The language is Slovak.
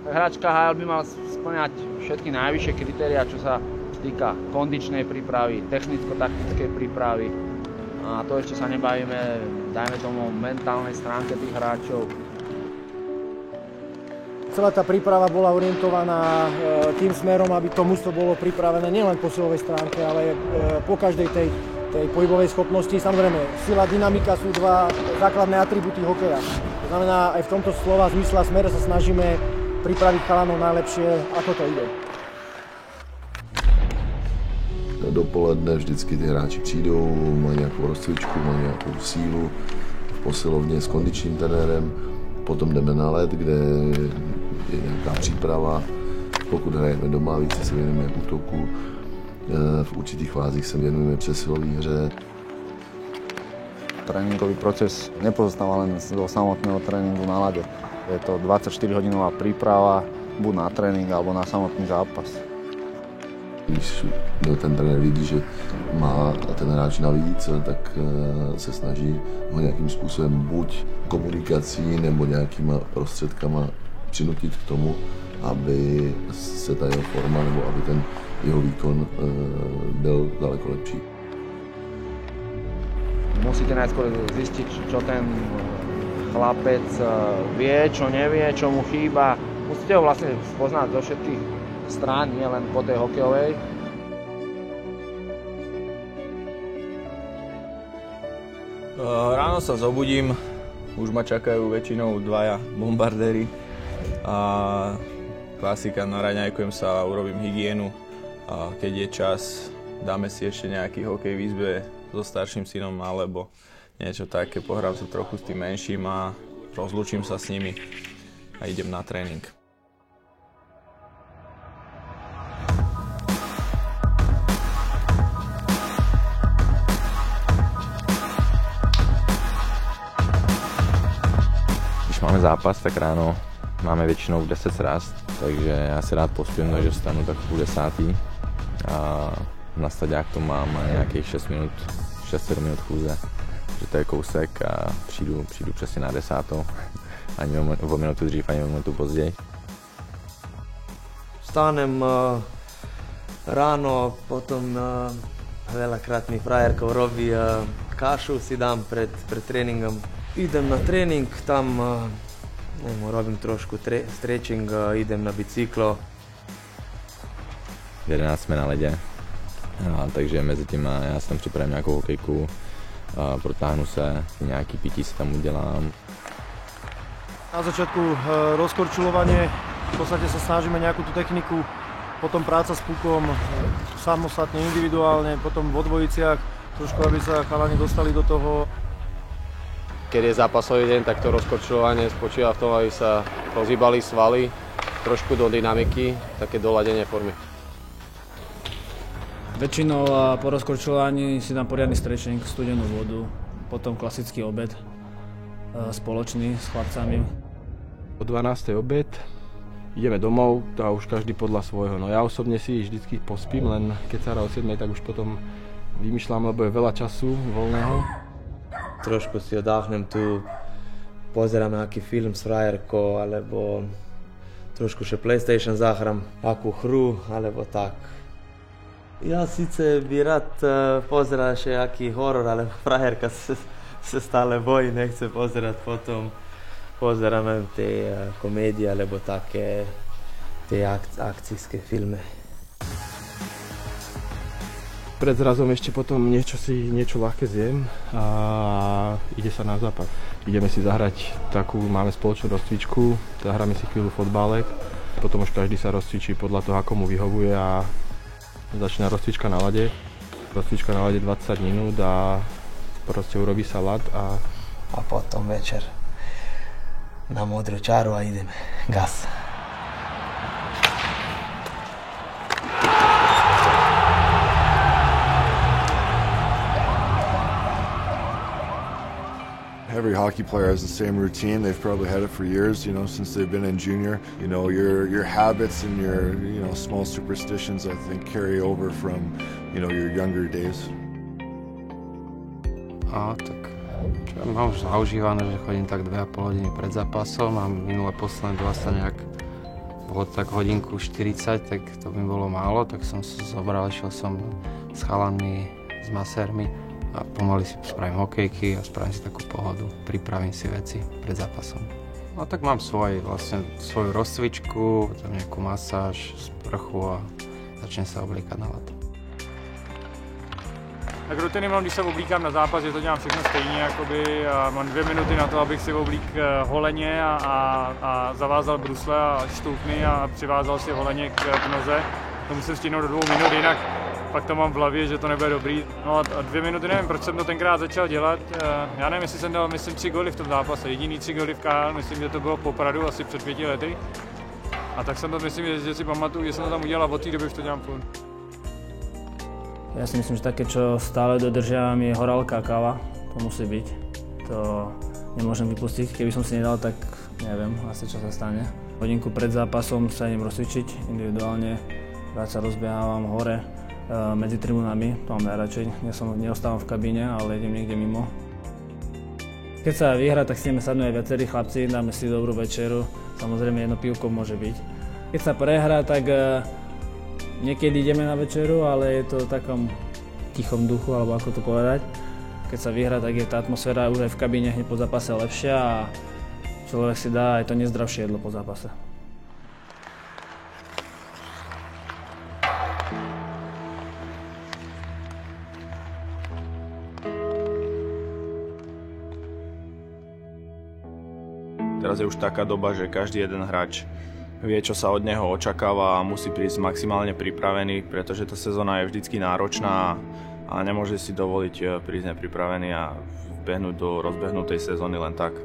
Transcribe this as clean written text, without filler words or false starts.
Hráč KHL by mal spĺňať všetky najvyššie kritériá, čo sa týka kondičnej prípravy, technicko-taktickej prípravy. A to ešte sa nebavíme, dajme tomu, mentálnej stránke tých hráčov. Celá tá príprava bola orientovaná tým smerom, aby to mužstvo bolo pripravené nielen po silovej stránke, ale po každej tej pohybovej schopnosti. Samozrejme, sila, dynamika sú dva základné atribúty hokeja. To znamená, aj v tomto slova zmysle a smere sa snažíme pripraviť chalanov najlepšie, ako to ide. Dopoledne vždycky ty hráči přijdou, mají nějakou rozcvičku, mají nějakou sílu v posilovně s kondičním trenérem. Potom jdeme na led, kde je nějaká příprava. Pokud hrajeme doma, více se věnujeme útoku. V určitých fázích se věnujeme přesilové hře. Tréningový proces nepozostáva len zo samotného tréningu na ľade. Je to 24-hodinová príprava, buď na trénink, alebo na samotný zápas. Když ten trenér vidí, že má ten hráč navíc, tak se snaží ho nějakým způsobem buď komunikací nebo nějakýma prostředkama přinutit k tomu, aby se ta jeho forma nebo aby ten jeho výkon byl daleko lepší. Musíte najskôr zistiť, čo ten chlapec vie, čo nevie, čo mu chýba. Musíte ho vlastne spoznať zo všetkých strán, nie len po tej hokejovej. Ráno sa zobudím, už ma čakajú väčšinou dvaja bombardéri a klasika, naraňajkujem sa, urobím hygienu a keď je čas, dáme si ešte nejaký hokej v izbe so starším synom alebo niečo také, pohrám sa trochu s tým menším a rozlúčim sa s nimi a idem na tréning. Když máme zápas, tak ráno máme většinou v 10 sraz, takže já si rád pospím, takže vstanu tak v 10:30 a na staďák to mám nějakých 6-7 minut chůze, že to je kousek a přijdu přesně na 10. Ani o minutu dřív, ani o minutu později. Vstanem ráno, potom veľakrát mi frajerka robí kašu, si dám pred tréningom. Idem na tréning, tam robím trošku stretching, idem na bicyklo. V 11 jsme na ledě, takže mezi tím já si tam připravím nějakou hokejku, protáhnu se, nějaký pití si tam udělám. Na začiatku rozkorčulovanie, v podstate sa snažíme nejakú tú techniku, potom práca s pukom, samostatne, individuálne, potom vo dvojiciach, trošku aby sa chalani dostali do toho. Keď je zápasový deň, tak to rozkorčulovanie spočíva v tom, aby sa rozhýbali svaly, trošku do dynamiky, také doladenie formy. Väčšinou po rozkorčulovaní si dám poriadny stretching, studenú vodu, potom klasický obed spoločný s chlapcami. O 12. obed ideme domov, to už každý podľa svojho. No ja osobne si vždycky pospím, len keď sa hrá o 7, tak už potom vymýšľam, lebo je veľa času voľného. Trošku si odahnem tu, pozerám nejaký film s frajerkou, alebo trošku še PlayStation zahram, akú hru, alebo tak. Ja síce by rád pozeral še aký horor, ale frajerka se stále bojí, nechce pozerať, potom pozeráme tie komédie, alebo také tie akcijské filmy. Pred zrazom ešte potom niečo ľahké zjem a ide sa na zápas. Ideme si zahrať máme spoločnú rozcvičku, zahráme si chvíľu fotbálek, potom už každý sa rozcvičí podľa toho, ako mu vyhovuje a začína rozcvička na ľade. Rozcvička na ľade 20 minút a proste urobí sa ľad a potom večer na modrú čaru a ideme. Gas. Every hockey player has the same routine. They've probably had it for years, since they've been in junior. Your habits and your, small superstitions, I think, carry over from, your younger days. Tak mám už zaužívané, že chodím tak 2,5 hodiny pred zápasom a minulé posledné dva sa nejak bolo tak hodinku 40, tak to mi bolo málo, tak som sa zobral, išiel som s chalanmi, s masérmi a pomaly si spravím hokejky a spravím si takú pohodu, pripravím si veci pred zápasom. No tak mám svoju rozcvičku, tam nejakú masáž, sprchu a začnem sa obliekať na leto. Tak rutiny mám, když se oblíkám na zápas, že to dělám všechno stejně, jakoby, a mám 2 minuty na to, abych si oblík holeně a zavázal brusle a štulkny a přivázal si holeně k noze. To musím stihnout do 2 minut, jinak pak to mám v hlavě, že to nebude dobrý. No a 2 minuty, nevím, proč jsem to tenkrát začal dělat. Já nevím, jestli jsem dal, myslím, 3 góly v tom zápase. Jediný 3 góly v KL, myslím, že to bylo po Pradu asi před 5 lety. A tak jsem to, myslím, že si pamatuju, že jsem to tam udělal a od té doby už to dělám furt. Ja si myslím, že také, čo stále dodržiavam, je horálka a káva. To musí byť. To nemôžem vypustiť. Keby som si nedal, tak neviem asi, čo sa stane. Hodinku pred zápasom sa idem rozcvičiť individuálne. Rád sa rozbiehávam hore medzi tribúnami. To mám najradšej. Neostávam v kabíne, ale idem niekde mimo. Keď sa vyhrá, tak si ideme sadnúť aj viacerí chlapci, dáme si dobrú večeru. Samozrejme, jedno pivko môže byť. Keď sa prehrá, tak niekedy ideme na večeru, ale je to v takom tichom duchu, alebo ako to povedať. Keď sa vyhrá, tak je tá atmosféra už aj v kabíne hneď po zápase lepšia a človek si dá aj to nezdravšie jedlo po zápase. Teraz je už taká doba, že každý jeden hráč vie, čo sa od neho očakáva a musí prísť maximálne pripravený, pretože tá sezóna je vždycky náročná a nemôže si dovoliť prísť nepripravený a vbehnúť do rozbehnutej sezóny len tak.